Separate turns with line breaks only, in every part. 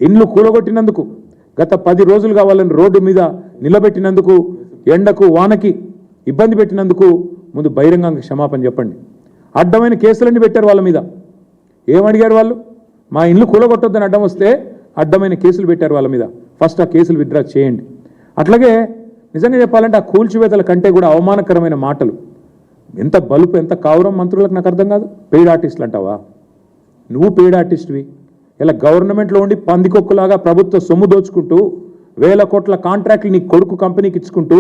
ఇండ్లు కూలగొట్టినందుకు గత 10 రోజులుగా వాళ్ళని రోడ్డు మీద నిలబెట్టినందుకు ఎండకు వానకి ఇబ్బంది పెట్టినందుకు ముందు బహిరంగంగా క్షమాపణ చెప్పండి. అడ్డమైన కేసులన్నీ పెట్టారు వాళ్ళ మీద. ఏమడిగారు వాళ్ళు? మా ఇండ్లు కూలగొట్టొద్దని అడ్డం వస్తే అడ్డమైన కేసులు పెట్టారు వాళ్ళ మీద. ఫస్ట్ ఆ కేసులు విత్డ్రా చేయండి. అట్లాగే నిజంగా చెప్పాలంటే ఆ కూల్చివేతల కంటే కూడా అవమానకరమైన మాటలు, ఎంత బలుపు ఎంత కావురం మంత్రులకు నాకు అర్థం కాదు. పెయిడ్ ఆర్టిస్టులు అంటావా? నువ్వు పెయిడ్ ఆర్టిస్ట్వి. ఇలా గవర్నమెంట్లో ఉండి పందికొక్కులాగా ప్రభుత్వ సొమ్ము దోచుకుంటూ 1000 కోట్ల కాంట్రాక్ట్లు నీ కొడుకు కంపెనీకి ఇచ్చుకుంటూ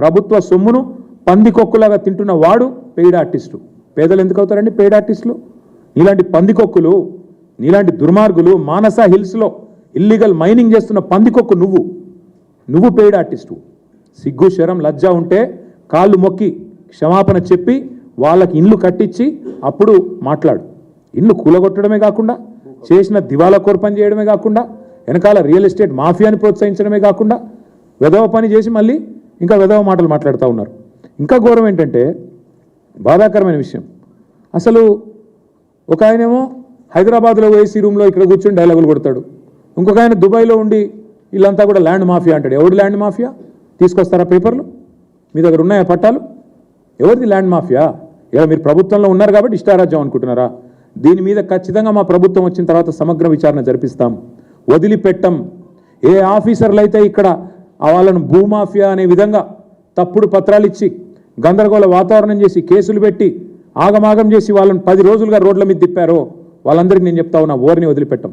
ప్రభుత్వ సొమ్మును పందికొక్కులాగా తింటున్న వాడు పెయిడ్ ఆర్టిస్టు. పేదలు ఎందుకు అవుతారండి పెయిడ్ ఆర్టిస్టులు? నీలాంటి పందికొక్కులు, నీలాంటి దుర్మార్గులు మానస హిల్స్లో ఇల్లీగల్ మైనింగ్ చేస్తున్న పందికొక్కు నువ్వు పెయిడ్ ఆర్టిస్టు. సిగ్గు శరం లజ్జ ఉంటే కాళ్ళు మొక్కి క్షమాపణ చెప్పి వాళ్ళకి ఇండ్లు కట్టించి అప్పుడు మాట్లాడు. ఇండ్లు కూలగొట్టడమే కాకుండా చేసిన దివాలా కోర్పని చేయడమే కాకుండా వెనకాల రియల్ ఎస్టేట్ మాఫియాని ప్రోత్సహించడమే కాకుండా వెధవ పని చేసి మళ్ళీ ఇంకా వెధవ మాటలు మాట్లాడుతూ ఉన్నారు. ఇంకా ఘోరం ఏంటంటే బాధాకరమైన విషయం, అసలు ఒక ఆయనేమో హైదరాబాద్లో ఏసీ రూమ్లో ఇక్కడ కూర్చొని డైలాగులు కొడతాడు. ఇంకొక ఆయన దుబాయ్లో ఉండి వీళ్ళంతా కూడా ల్యాండ్ మాఫియా అంటాడు. ఎవడు ల్యాండ్ మాఫియా? తీసుకొస్తారా పేపర్లు? మీ దగ్గర ఉన్నాయా పట్టాలు? ఎవరిది ల్యాండ్ మాఫియా? ఇలా మీరు ప్రభుత్వంలో ఉన్నారు కాబట్టి ఇష్టారాజ్యం అనుకుంటున్నారా? దీని మీద ఖచ్చితంగా మా ప్రభుత్వం వచ్చిన తర్వాత సమగ్ర విచారణ జరిపిస్తాం, వదిలిపెట్టం. ఏ ఆఫీసర్లు అయితే ఇక్కడ వాళ్ళను భూమాఫియా అనే విధంగా తప్పుడు పత్రాలు ఇచ్చి గందరగోళ వాతావరణం చేసి కేసులు పెట్టి ఆగమాగం చేసి వాళ్ళని 10 రోజులుగా రోడ్ల మీద తిప్పారో వాళ్ళందరికీ నేను చెప్తా ఉన్నా, ఓరిని వదిలిపెట్టం.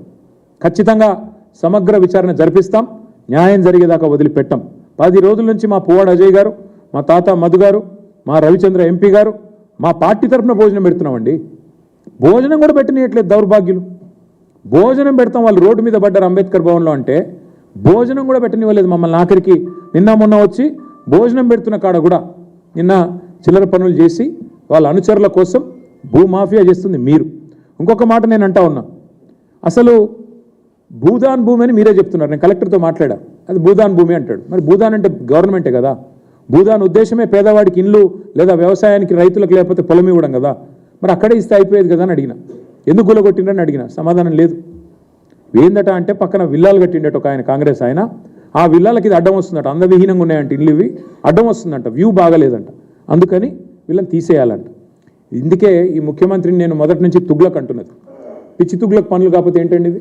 ఖచ్చితంగా సమగ్ర విచారణ జరిపిస్తాం, న్యాయం జరిగేదాకా వదిలిపెట్టం. 10 రోజుల నుంచి మా పువ్వాడ అజయ్ గారు, మా తాత మధు గారు, మా రవిచంద్ర ఎంపీ గారు మా పార్టీ తరఫున భోజనం పెడుతున్నామండి. భోజనం కూడా పెట్టనీయట్లేదు దౌర్భాగ్యులు. భోజనం పెడతాం, వాళ్ళు రోడ్డు మీద పడ్డారు అంబేద్కర్ భవన్లో అంటే భోజనం కూడా పెట్టనివ్వలేదు మమ్మల్ని. ఆఖరికి నిన్న మొన్న వచ్చి భోజనం పెడుతున్న కాడ కూడా నిన్న చిల్లర పనులు చేసి వాళ్ళ అనుచరుల కోసం భూమాఫియా చేస్తుంది మీరు. ఇంకొక మాట నేను అంటా ఉన్నా, అసలు భూదాన్ భూమి అని మీరే చెప్తున్నారు. నేను కలెక్టర్తో మాట్లాడా, అది భూదాన్ భూమి అంటాడు. మరి భూదాన్ అంటే గవర్నమెంటే కదా. భూదాన్ ఉద్దేశమే పేదవాడికి ఇండ్లు లేదా వ్యవసాయానికి రైతులకు లేకపోతే పొలం ఇవ్వడం కదా. మరి అక్కడే ఇస్తే అయిపోయేది కదా అని అడిగిన. ఎందుకు గులగొట్టిండని అడిగిన, సమాధానం లేదు. ఏందట అంటే పక్కన విల్లాలు కట్టిండట ఒక ఆయన, కాంగ్రెస్ ఆయన. ఆ విల్లాలకి ఇది అడ్డం వస్తుందట, అందవిహీనంగా ఉన్నాయంట ఇల్లు, ఇవి అడ్డం వస్తుందంట, వ్యూ బాగలేదంట, అందుకని వీళ్ళని తీసేయాలంట. ఇందుకే ఈ ముఖ్యమంత్రిని నేను మొదటి నుంచి తుగ్లక్ అంటున్నది. పిచ్చి తుగ్లక్ పనులు కాకపోతే ఏంటండి ఇవి?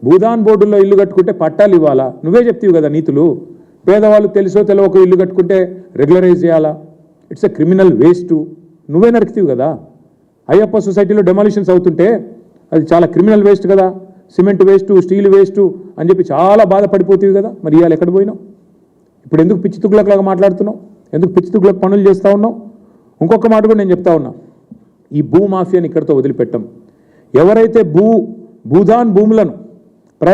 భూదాన్ బోర్డుల్లో ఇల్లు కట్టుకుంటే పట్టాలు ఇవ్వాలా? నువ్వే చెప్తావు కదా నీతులు. పేదవాళ్ళు తెలుసో తెలియక ఇల్లు కట్టుకుంటే రెగ్యులరైజ్ చేయాలా? It's a criminal waste. నువ్వే నరుకుతావు కదా. అయ్యప్ప సొసైటీలో డెమాలిషన్స్ అవుతుంటే అది చాలా క్రిమినల్ వేస్ట్ కదా, సిమెంట్ వేస్ట్, స్టీల్ వేస్ట్ అని చెప్పి చాలా బాధపడిపోతావు కదా. మరి ఇవాళ ఎక్కడ పోయినావు? ఇప్పుడు ఎందుకు పిచ్చి తుగ్లక్లాగా మాట్లాడుతున్నావు? ఎందుకు పిచ్చి తుగ్లక్ పనులు చేస్తూ ఉన్నావు? ఇంకొక మాట కూడా నేను చెప్తా ఉన్నా, ఈ భూమాఫియాని ఇక్కడితో వదిలిపెట్టాం. ఎవరైతే భూదాన్ భూములను